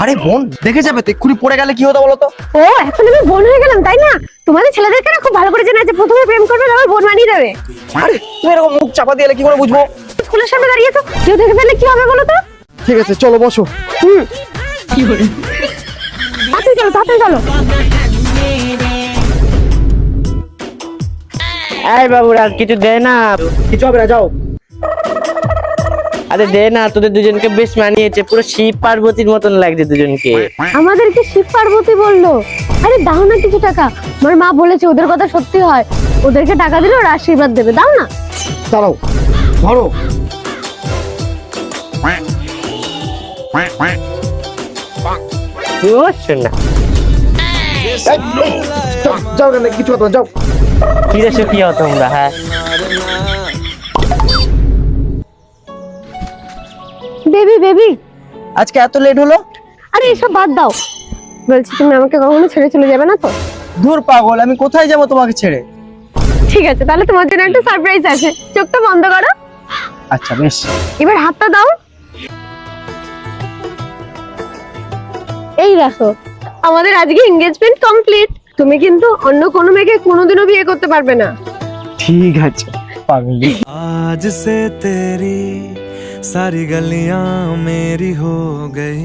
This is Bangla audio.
আরে বোন দেখে যাবে তো, এক্ষুনি পড়ে গেলে কি হতো বলো তো? ও এখন আমি বোন হয়ে গেলাম তাই না? তোমাদের ছেলেদেরকে না খুব ভালো করে জানা আছে, প্রথমে প্রেম করবে তারপর বোন বানিয়ে দেবে। আরে তুমি এরকম মুখ চাপা দিয়ে কি করে বুঝবো? স্কুলের সামনে দাঁড়িয়েছো, কেউ দেখে ফেললে কি হবে বলো তো? ঠিক আছে চলো বসো। কি করে তাড়াতাড়ি চলো তাড়াতাড়ি চলো। এই বাবুরা কিছু দে না। কিছু হবে না, যাও। আরে দে না, তোদের দুজনকে বেশ মানিয়েছে, পুরো শিব পার্বতীর মতন লাগছে দুজনকে। আমাদেরকে শিব পার্বতী বললো? আরে দাও না কিছু টাকা, আমার মা বলেছে ওদের কথা সত্যি হয়, ওদেরকে টাকা দিলে ওরা আশীর্বাদ দেবে, দাও না। দাঁড়াও, ধরো। শোন না, যাও না, কিছু হবে না, যাও। কি রে সুখী হও তোমরা? হ্যাঁ বেবি বেবি, আজকে এত লেট হলো? আরে এসব বাদ দাও, বলছি তুমি আমাকে কখনো ছেড়ে চলে যাবে না তো? দূর পাগল, আমি কোথায় যাবো তোমাকে ছেড়ে? ঠিক আছে তাহলে তোমার জন্য একটা সারপ্রাইজ আছে, চোখটা বন্ধ করো। আচ্ছা বেশ। এবার হাতটা দাও। এই দেখো, আমাদের আজকে এনগেজমেন্ট কমপ্লিট। তুমি কিন্তু অন্য কোনো মেয়েকে কোনোদিনও বিয়ে করতে পারবে না। ঠিক আছে পাগলি। आज से तेरी सारी गलियां मेरी हो गई।